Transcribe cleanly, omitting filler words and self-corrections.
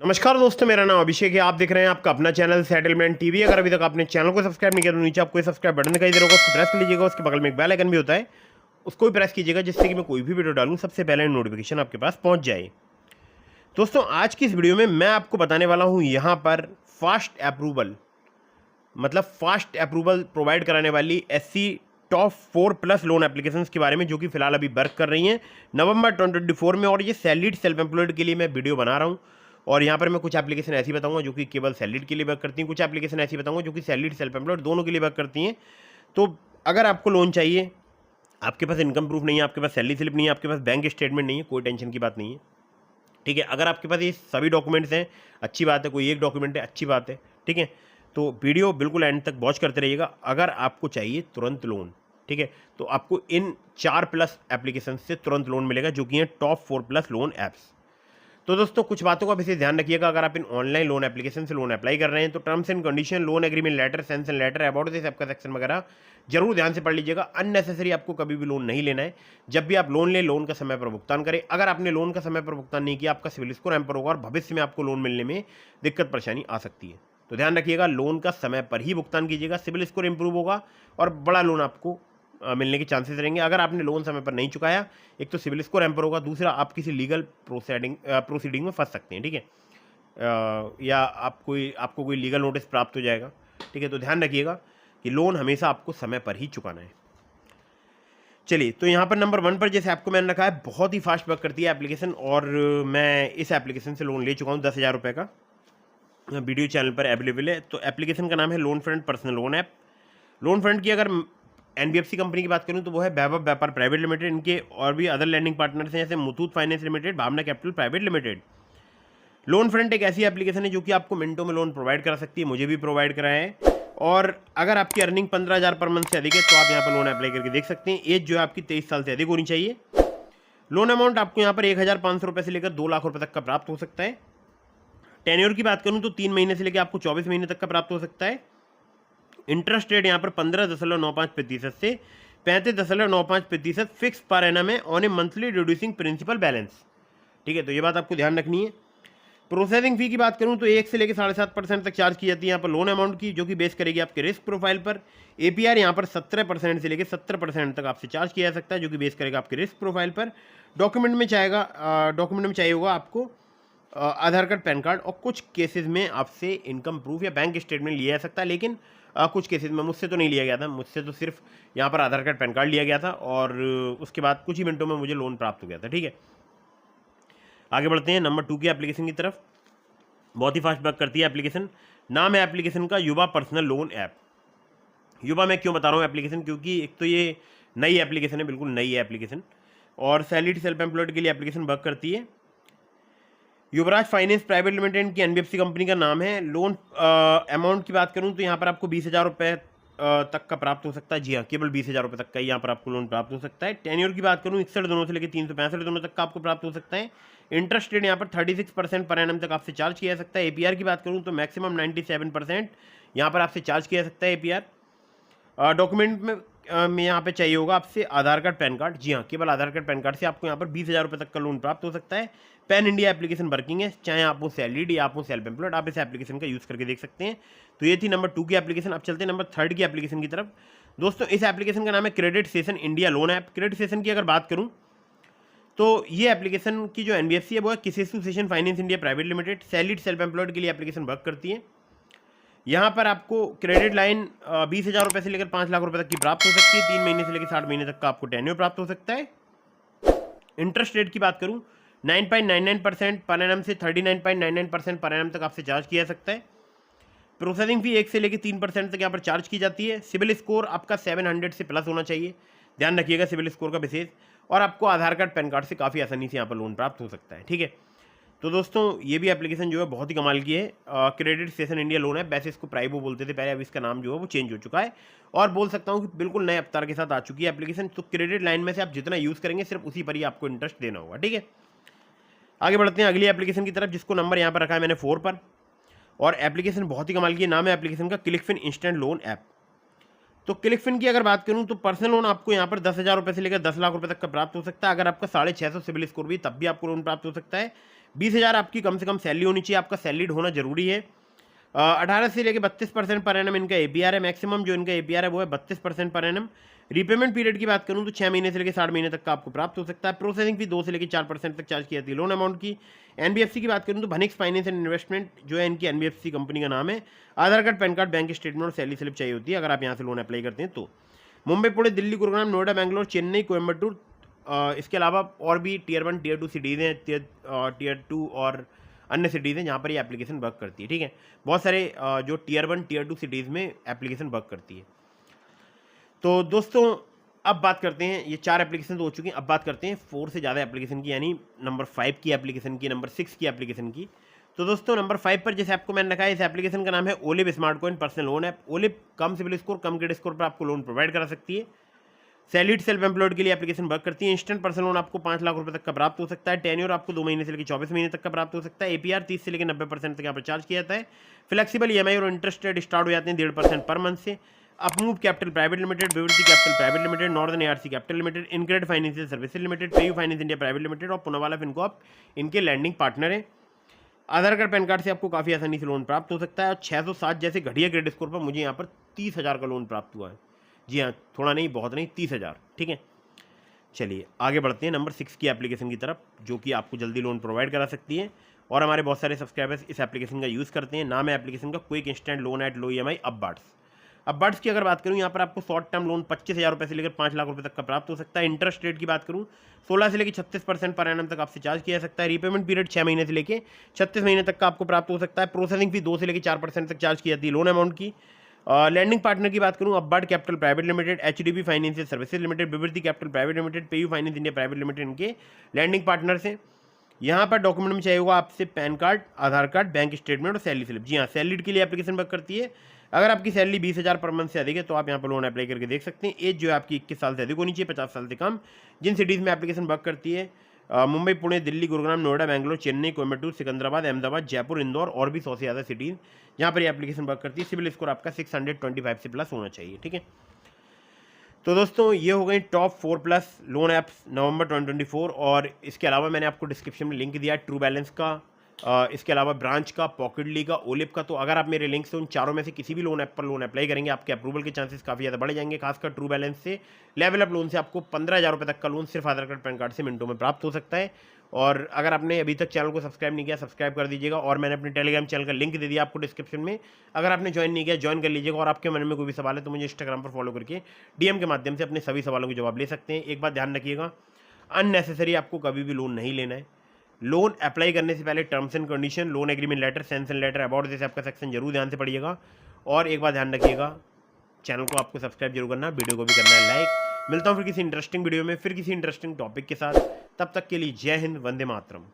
नमस्कार दोस्तों, मेरा नाम अभिषेक है। आप देख रहे हैं आपका अपना चैनल सेटलमेंट टीवी। अगर अभी तक आपने चैनल को सब्सक्राइब नहीं किया तो नीचे आपको सब्सक्राइब बटन दिखाई दे रहा होगा, उसको प्रेस कर लीजिएगा। उसके बगल में एक बेल आइकन भी होता है, उसको भी प्रेस कीजिएगा, जिससे कि मैं कोई भी वीडियो डालूं सबसे पहले नोटिफिकेशन आपके पास पहुंच जाए। दोस्तों, आज की इस वीडियो में मैं आपको बताने वाला हूं यहाँ पर फास्ट अप्रूवल, मतलब फास्ट अप्रूवल प्रोवाइड कराने वाली एससी टॉप 4+ लोन एप्लीकेशंस के बारे में, जो कि फिलहाल अभी वर्क कर रही हैं नवंबर 2024 में। और ये सैलरीड सेल्फ एम्प्लॉयड के लिए मैं वीडियो बना रहा हूँ। और यहाँ पर मैं कुछ एप्लीकेशन ऐसी बताऊंगा जो कि केवल सैलरीड के लिए वर्क करती हैं, कुछ एप्लीकेशन ऐसी बताऊंगा जो कि सैलरीड सेल्फ एम्प्लॉयड दोनों के लिए वर्क करती हैं। तो अगर आपको लोन चाहिए, आपके पास इनकम प्रूफ नहीं है, आपके पास सैलरी स्लिप नहीं है, आपके पास बैंक स्टेटमेंट नहीं है, कोई टेंशन की बात नहीं है। ठीक है, अगर आपके पास ये सभी डॉक्यूमेंट्स हैं, अच्छी बात है। कोई एक डॉक्यूमेंट है, अच्छी बात है। ठीक है, तो वीडियो बिल्कुल एंड तक वॉच करते रहिएगा। अगर आपको चाहिए तुरंत लोन, ठीक है, तो आपको इन 4+ एप्लीकेशन से तुरंत लोन मिलेगा, जो कि हैं टॉप 4+ लोन ऐप्स। तो दोस्तों, कुछ बातों का विशेष ध्यान रखिएगा। अगर आप इन ऑनलाइन लोन एप्लीकेशन से लोन अप्लाई कर रहे हैं तो terms and condition, loan agreement letter, sanction letter, about this app का सेक्शन वगैरह जरूर ध्यान से पढ़ लीजिएगा। अननेसेसरी आपको कभी भी लोन नहीं लेना है। जब भी आप लोन लें, लोन का समय पर भुगतान करें। अगर आपने लोन का समय पर भुगतान नहीं किया, आपका सिविल स्कोर हैम्पर होगा और भविष्य में आपको लोन मिलने में दिक्कत परेशानी आ सकती है। तो ध्यान रखिएगा, लोन का समय पर ही भुगतान कीजिएगा, सिविल स्कोर इंप्रूव होगा और बड़ा लोन आपको मिलने के चांसेस रहेंगे। अगर आपने लोन समय पर नहीं चुकाया, एक तो सिविल स्कोर हैम्पर होगा, दूसरा आप किसी लीगल प्रोसीडिंग में फंस सकते हैं। ठीक है, या आपको कोई लीगल नोटिस प्राप्त हो जाएगा। ठीक है, तो ध्यान रखिएगा कि लोन हमेशा आपको समय पर ही चुकाना है। चलिए, तो यहाँ पर नंबर 1 पर जैसे आपको मैंने रखा है, बहुत ही फास्ट वर्क करती है एप्लीकेशन। और मैं इस एप्लीकेशन से लोन ले चुका हूँ 10,000 रुपये का, वीडियो चैनल पर अवेलेबल है। तो एप्लीकेशन का नाम है loan front personal loan app. Loan front की अगर एनबीएफसी कंपनी की बात करूं तो वो है वैभव व्यापार प्राइवेट लिमिटेड। इनके और भी अदर लैंडिंग पार्टनर्स हैं, जैसे Muthoot finance limited, Bhavna capital private limited. Loan front एक ऐसी एप्लीकेशन है जो कि आपको मिनटों में लोन प्रोवाइड करा सकती है, मुझे भी प्रोवाइड कराया है। और अगर आपकी अर्निंग 15,000 पर मंथ से अधिक है तो आप यहाँ पर लोन अप्लाई करके देख सकते हैं। एज जो है आपकी 23 साल से अधिक होनी चाहिए। लोन अमाउंट आपको यहाँ पर 1,500 रुपये से लेकर 2 लाख रुपये तक का प्राप्त हो सकता है। टेन्योर की बात करूँ तो 3 महीने से लेकर आपको 24 महीने तक का प्राप्त हो सकता है। इंटरेस्ट रेट यहाँ पर 15.95% से 35.95% फिक्स पर एनम है on a monthly reducing principal balance. ठीक है, तो ये बात आपको ध्यान रखनी है। प्रोसेसिंग फी की बात करूं तो 1 से लेकर 7.5% तक चार्ज की जाती है यहाँ पर लोन अमाउंट की, जो कि बेस करेगी आपके रिस्क प्रोफाइल पर। एपीआर यहाँ पर 17% से लेकर 70% तक आपसे चार्ज किया जा सकता है, जो कि बेस करेगा आपके रिस्क प्रोफाइल पर। डॉक्यूमेंट में चाहिए होगा आपको आधार कार्ड, पैन कार्ड, और कुछ केसेस में आपसे इनकम प्रूफ या बैंक स्टेटमेंट लिया जा सकता है। लेकिन कुछ केसेस में मुझसे तो नहीं लिया गया था, मुझसे तो सिर्फ यहाँ पर आधार कार्ड, पैन कार्ड लिया गया था और उसके बाद कुछ ही मिनटों में मुझे लोन प्राप्त हो गया था। ठीक है, आगे बढ़ते हैं नंबर 2 की एप्लीकेशन की तरफ। बहुत ही फास्ट वर्क करती है एप्लीकेशन। नाम है एप्लीकेशन का युवा पर्सनल लोन ऐप। युवा मैं क्यों बता रहा हूँ एप्लीकेशन, क्योंकि एक तो ये नई एप्लीकेशन है, बिल्कुल नई है एप्लीकेशन, और सैलरीड सेल्फ एम्प्लॉयड के लिए एप्लीकेशन वर्क करती है। युवराज फाइनेंस प्राइवेट लिमिटेड की एनबीएफसी कंपनी का नाम है। लोन अमाउंट की बात करूं तो यहाँ पर आपको 20,000 रुपये तक का प्राप्त हो सकता है। जी हाँ, केवल 20,000 रुपये तक का ही यहाँ पर आपको लोन प्राप्त हो सकता है। टेन्योर की बात करूं 61 दिनों से लेकर 365 दिनों तक का आपको प्राप्त हो सकता है। इंटरेस्ट रेट यहाँ पर 36% पर एनम तक आपसे चार्ज किया जा सकता है। एपीआर की बात करूँ तो मैक्सिमम 97% यहाँ पर आपसे चार्ज किया जा सकता है एपीआर। डॉक्यूमेंट में यहाँ पे चाहिए होगा आपसे आधार कार्ड, पैन कार्ड। जी हाँ, केवल आधार कार्ड, पैन कार्ड से आपको यहाँ पर 20,000 रुपये तक का लोन प्राप्त हो सकता है। पैन इंडिया एप्लीकेशन वर्किंग है, चाहे आप वो सैलरीड या आप वो सेल्फ एम्प्लॉयड, आप इस एप्लीकेशन का यूज़ करके देख सकते हैं। तो ये थी नंबर 2 की एप्लीकेशन। अब चलते हैं नंबर 3 की एप्लीकेशन की तरफ। दोस्तों, इस एप्लीकेशन का नाम है credit session India loan app. Credit session की अगर बात करूँ तो ये एप्लीकेशन की जो एनबीएफसी है वो है किसेसु सेशन finance India private limited. Salaried self employed के लिए एप्लीकेशन वर्क करती है। यहाँ पर आपको क्रेडिट लाइन 20,000 रुपये से लेकर 5 लाख रुपए तक की प्राप्त हो सकती है। 3 महीने से लेकर 60 महीने तक का आपको टेन्योर प्राप्त हो सकता है। इंटरेस्ट रेट की बात करूँ 9.99% पर एनम से 39.99% पर एनम तक आपसे चार्ज किया जा सकता है। प्रोसेसिंग फी 1 से लेकर 3% तक यहाँ पर चार्ज की जाती है। सिविल स्कोर आपका 700 से प्लस होना चाहिए, ध्यान रखिएगा सिविल स्कोर का विशेष। और आपको आधार कार्ड, पैन कार्ड से काफ़ी आसानी से यहाँ पर लोन प्राप्त हो सकता है। ठीक है, तो दोस्तों ये भी एप्लीकेशन जो है बहुत ही कमाल की है। क्रेडिट सेशन इंडिया लोन है, वैसे इसको प्राइबो बोलते थे पहले, अब इसका नाम जो है वो चेंज हो चुका है और बोल सकता हूँ कि बिल्कुल नए अवतार के साथ आ चुकी है एप्लीकेशन। तो क्रेडिट लाइन में से आप जितना यूज़ करेंगे सिर्फ उसी पर ही आपको इंटरेस्ट देना होगा। ठीक है, आगे बढ़ते हैं अगली एप्लीकेशन की तरफ, जिसको नंबर यहाँ पर रखा है मैंने 4 पर। और एप्लीकेशन बहुत ही कमाल की है। नाम है एप्लीकेशन का क्लिकफिन इंस्टेंट लोन ऐप। तो क्लिकफिन की अगर बात करूं तो पर्सनल लोन आपको यहाँ पर 10,000 रुपये से लेकर 10 लाख रुपए तक का प्राप्त हो सकता है। अगर आपका 650 सिविल स्कोर भी, तब भी आपको लोन प्राप्त हो सकता है। 20,000 आपकी कम से कम सैलरी होनी चाहिए, आपका सैलरीड होना जरूरी है। 18 से लेकर 32% पर एनम इनका एपीआर है। मैक्सिमम जो इनका एपीआर है वो है 32% पर एनम। रीपेमेंट पीरियड की बात करूं तो 6 महीने से लेकर 60 महीने तक का आपको प्राप्त हो सकता है। प्रोसेसिंग फी 2 से लेकर 4% तक चार्ज की जाती है लोन अमाउंट की। एनबीएफसी की बात करूं तो भनिक्स फाइनेंस एंड इन्वेस्टमेंट जो है इनकी एनबीएफसी कंपनी का नाम है। Aadhaar card, PAN card, bank statement और सैलरी स्लिप चाहिए होती है अगर आप यहाँ से लोन अप्लाई करते हैं तो। मुंबई, पुणे, दिल्ली, गुरुग्राम, नोएडा, बैंगलोर, चेन्नई, कोयम्बटूर, इसके अलावा और भी टीयर 1 टीयर 2 सिटीज़ हैं, टीयर 2 और अन्य सिटीज़ हैं जहाँ पर ये एप्लीकेशन वर्क करती है। ठीक है, बहुत सारे जो टीयर 1 टीयर 2 सिटीज़ में एप्लीकेशन वर्क करती है। तो दोस्तों अब बात करते हैं, ये 4 एप्लीकेशन तो हो चुकी हैं, अब बात करते हैं 4 से ज़्यादा एप्लीकेशन की, यानी नंबर 5 की एप्लीकेशन की, नंबर 6 की एप्लीकेशन की। तो दोस्तों नंबर 5 पर जिस ऐप को मैंने रखा है, इस एप्लीकेशन का नाम है Olyv smart coin personal loan app. Olyv कम सिविल स्कोर, कम क्रेडिट स्कोर पर आपको लोन प्रोवाइड करा सकती है। सैलरीड सेल्फ एम्प्लॉयड के लिए एप्लीकेशन वर्क करती है। इंस्टेंट पर्सनल लोन आपको 5 लाख रुपए तक का प्राप्त हो सकता है। टेन्योर आपको 2 महीने से लेकर 24 महीने तक का प्राप्त हो सकता है। एपीआर 30 से लेकर 90% तक यहाँ पर चार्ज किया जाता है। फ्लेक्सिबल ईएमआई और इंटरेस्ट रेट स्टार्ट हो जाते हैं 1.5% पर मंथ से। Upmove capital private limited, Vivriti capital private limited, northern ARC capital limited, InCred financial services limited, PayU finance India private limited और पुनावाला फिनकॉर्प इनके लैंडिंग पार्टनर है। आधार कार्ड, पैन कार्ड से आपको काफ़ी आसानी से लोन प्राप्त हो सकता है। और 607 जैसे घटिया क्रेडिट स्कोर पर मुझे यहाँ पर 30,000 का लोन प्राप्त हुआ है। जी हाँ, थोड़ा नहीं, बहुत नहीं, 30,000। ठीक है, चलिए आगे बढ़ते हैं नंबर 6 की एप्लीकेशन की तरफ, जो कि आपको जल्दी लोन प्रोवाइड करा सकती है। और हमारे बहुत सारे सब्सक्राइबर्स इस एप्लीकेशन का यूज़ करते हैं। नाम है एप्लीकेशन का quick instant loan at low EMI Upwards. Upwards की अगर बात करूँ, यहाँ पर आपको शॉर्ट टर्म लोन 25,000 रुपये से लेकर 5 लाख रुपये तक का प्राप्त हो सकता है। इंटरेस्ट रेट की बात करूँ 16 से लेकर 36% पर एनम तक आपसे चार्ज किया जा सकता है। रीपेमेंट पीरियड 6 महीने से लेकर 36 महीने तक का आपको प्राप्त हो सकता है। प्रोसेसिंग फी 2 से लेकर 4% तक चार्ज की जाती है लोन अमाउंट की। लैंडिंग पार्टनर की बात करूं, Upward capital private limited, HDB financial services limited, Vivriti capital private limited, PayU finance India private limited इनके लैंडिंग पार्टनर्स हैं। यहाँ पर डॉक्यूमेंट में चाहिए होगा आपसे PAN card, Aadhaar card, bank statement और सैलरी स्लिप। जी हाँ, सैलरीड के लिए एप्लीकेशन वर्क करती है। अगर आपकी सैलरी 20,000 पर मंथ से अधिक है तो आप यहाँ पर लोन अप्लाई करके देख सकते हैं। एज जो है आपकी 21 साल से अधिक होनी चाहिए, 50 साल से कम। जिन सिटीज़ में एप्लीकेशन वर्क करती है, मुंबई, पुणे, दिल्ली, गुरुग्राम, नोएडा, बैंगलोर, चेन्नई, कोयम्बटूर, सिकंदराबाद, अहमदाबाद, जयपुर, इंदौर और भी 100 से ज़्यादा सिटीज़ जहाँ पर ये एप्लीकेशन वर्क करती है। सिविल स्कोर आपका 625 से प्लस होना चाहिए। ठीक है, तो दोस्तों ये हो गई टॉप 4+ लोन ऐप्स नवंबर 2024। और इसके अलावा मैंने आपको डिस्क्रिप्शन में लिंक दिया है ट्रू बैलेंस का, इसके अलावा ब्रांच का, पॉकेटली का, ओलिव का। तो अगर आप मेरे लिंक से उन चारों में से किसी भी लोन ऐप पर लोन अप्लाई करेंगे, आपके अप्रूवल के चांसेस काफ़ी ज़्यादा बढ़ जाएंगे। खासकर ट्रू बैलेंस से लेवल अप लोन से आपको 15,000 रुपये तक का लोन सिर्फ आधार कार्ड, पैन कार्ड से मिनटों में प्राप्त हो सकता है। और अगर आपने अभी तक चैनल को सब्सक्राइब नहीं किया, सब्सक्राइब कर दीजिएगा। और मैंने अपने टेलीग्राम चैनल का लिंक दे दिया आपको डिस्क्रिप्शन में, अगर आपने ज्वाइन नहीं किया ज्वाइन कर लीजिएगा। और आपके मन में कोई भी सवाल है तो मुझे इंस्टाग्राम पर फॉलो करके डीएम के माध्यम से अपने सभी सवालों के जवाब ले सकते हैं। एक बात ध्यान रखिएगा, अननेसेसरी आपको कभी भी लोन नहीं लेना है। लोन अप्लाई करने से पहले terms and condition, loan agreement letter, sanction letter, about this आपका सेक्शन जरूर ध्यान से पढ़िएगा। और एक बात ध्यान रखिएगा, चैनल को आपको सब्सक्राइब जरूर करना, वीडियो को भी करना है लाइक। मिलता हूँ फिर किसी इंटरेस्टिंग वीडियो में, फिर किसी इंटरेस्टिंग टॉपिक के साथ। तब तक के लिए जय हिंद, वंदे मातरम।